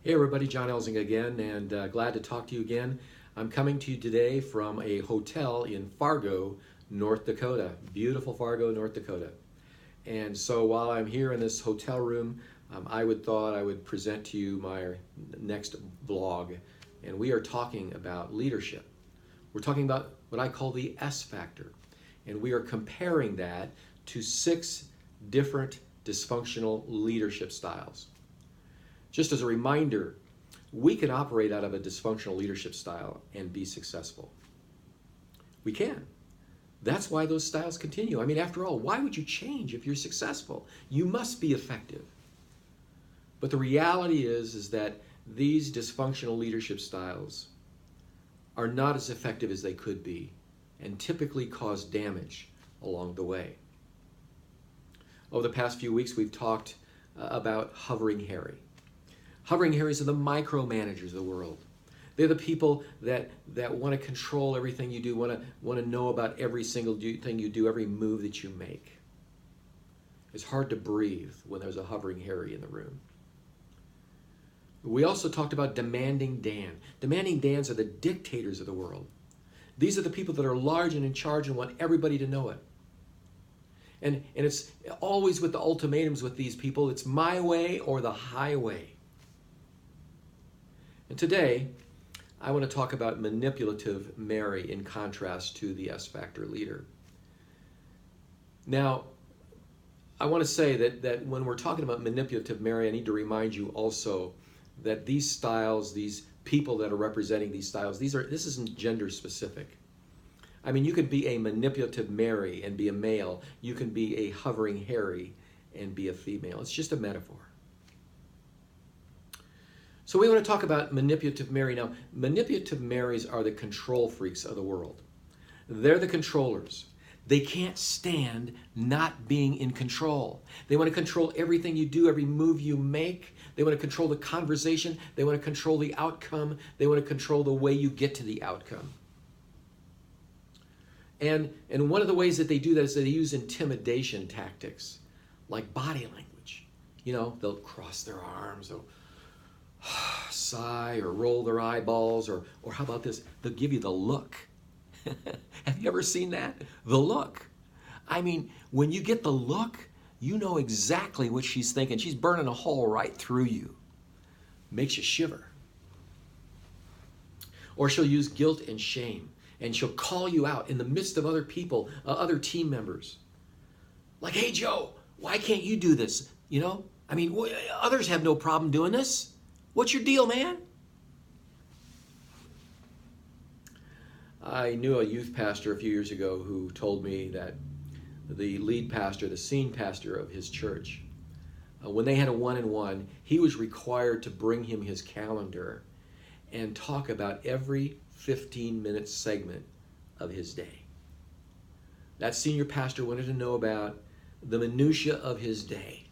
Hey everybody, John Elsing again, and glad to talk to you again. I'm coming to you today from a hotel in Fargo, North Dakota. Beautiful Fargo, North Dakota. And so while I'm here in this hotel room, thought I would present to you my next vlog. And we are talking about leadership. We're talking about what I call the S factor. And we are comparing that to 6 different dysfunctional leadership styles. Just as a reminder, we can operate out of a dysfunctional leadership style and be successful. We can. That's why those styles continue. I mean, after all, why would you change if you're successful? You must be effective. But the reality is that these dysfunctional leadership styles are not as effective as they could be and typically cause damage along the way. Over the past few weeks, we've talked about Hovering Harry. Hovering Harrys are the micromanagers of the world. They're the people that want to control everything you do, want to know about every single thing you do, every move that you make. It's hard to breathe when there's a Hovering Harry in the room. We also talked about Demanding Dan. Demanding Dans are the dictators of the world. These are the people that are large and in charge and want everybody to know it. And it's always with the ultimatums with these people. It's my way or the highway. And today, I want to talk about Manipulative Mary in contrast to the S-Factor leader. Now, I want to say that when we're talking about Manipulative Mary, I need to remind you also that these styles, these people that are representing these styles, this isn't gender specific. I mean, you could be a Manipulative Mary and be a male. You can be a Hovering Harry and be a female. It's just a metaphor. So we want to talk about Manipulative Mary. Now, Manipulative Marys are the control freaks of the world. They're the controllers. They can't stand not being in control. They want to control everything you do, every move you make. They want to control the conversation. They want to control the outcome. They want to control the way you get to the outcome. And one of the ways that they do that is they use intimidation tactics, like body language. You know, they'll cross their arms, they'll sigh or roll their eyeballs, or how about this? They'll give you the look. Have you ever seen that? The look. I mean, when you get the look, you know exactly what she's thinking. She's burning a hole right through you. Makes you shiver. Or she'll use guilt and shame, and she'll call you out in the midst of other people, other team members. Like, hey, Joe, why can't you do this? You know, I mean, others have no problem doing this. What's your deal, man? I knew a youth pastor a few years ago who told me that the lead pastor, the senior pastor of his church, when they had a one-on-one, he was required to bring him his calendar and talk about every 15-minute segment of his day. That senior pastor wanted to know about the minutia of his day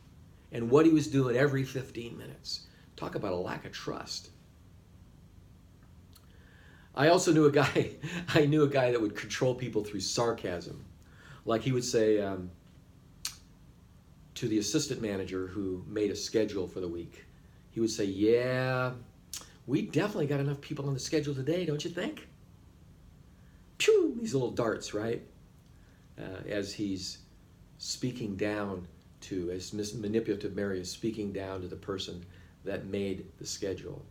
and what he was doing every 15 minutes. Talk about a lack of trust. I also knew a guy that would control people through sarcasm. Like he would say to the assistant manager who made a schedule for the week, he would say, yeah, we definitely got enough people on the schedule today, don't you think? Pew! These little darts, right? As he's speaking down to, as Miss Manipulative Mary is speaking down to the person that made the schedule.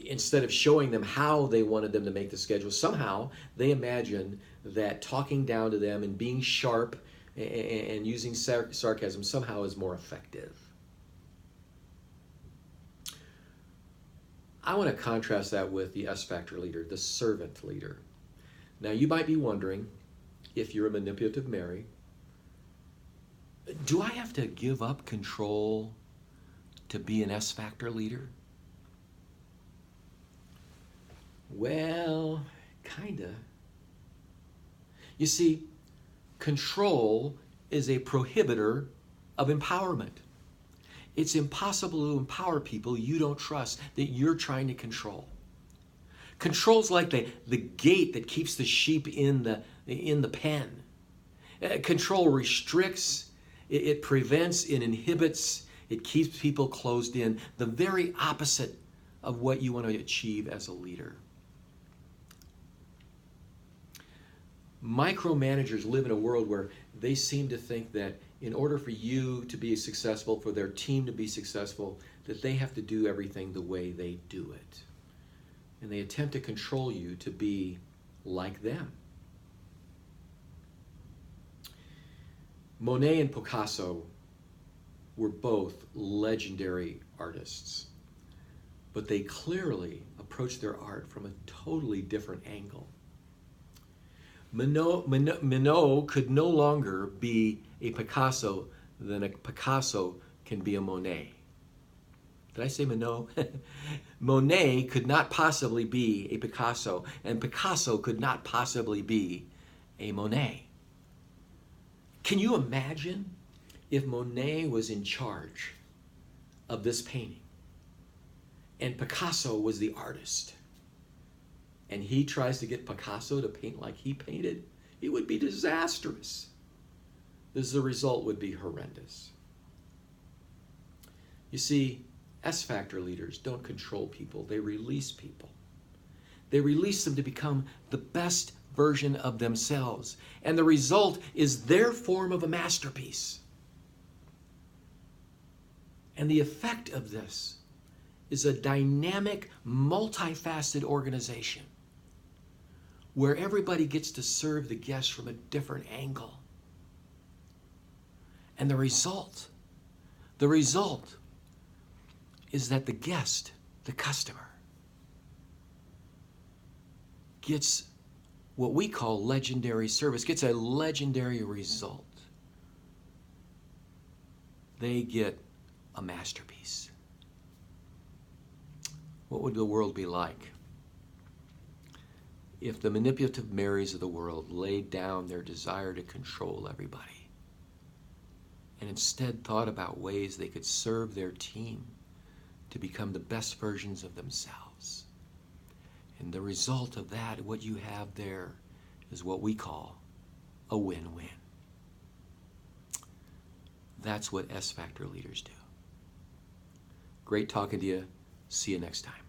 Instead of showing them how they wanted them to make the schedule, somehow they imagine that talking down to them and being sharp and using sarcasm somehow is more effective. I want to contrast that with the S-Factor leader, the servant leader. Now, you might be wondering, if you're a Manipulative Mary, do I have to give up control to be an S-Factor leader? Well, kinda. You see, control is a prohibitor of empowerment. It's impossible to empower people you don't trust, that you're trying to control. Control's like the gate that keeps the sheep in the pen. Control restricts, it prevents, it inhibits, It keeps people closed in, the very opposite of what you want to achieve as a leader. Micromanagers live in a world where they seem to think that in order for you to be successful, for their team to be successful, that they have to do everything the way they do it. And they attempt to control you to be like them. Monet and Picasso were both legendary artists, but they clearly approached their art from a totally different angle. Minot could no longer be a Picasso than a Picasso can be a Monet. Did I say Minot? Monet could not possibly be a Picasso, and Picasso could not possibly be a Monet. Can you imagine if Monet was in charge of this painting and Picasso was the artist, and he tries to get Picasso to paint like he painted? It would be disastrous. The result would be horrendous. You see, S-factor leaders don't control people, they release people. They release them to become the best version of themselves, and the result is their form of a masterpiece. And the effect of this is a dynamic, multifaceted organization where everybody gets to serve the guest from a different angle. And the result is that the guest, the customer, gets what we call legendary service, gets a legendary result. They get a masterpiece. What would the world be like if the manipulative Marys of the world laid down their desire to control everybody and instead thought about ways they could serve their team to become the best versions of themselves? And the result of that, what you have there, is what we call a win-win. That's what S-factor leaders do. Great talking to you. See you next time.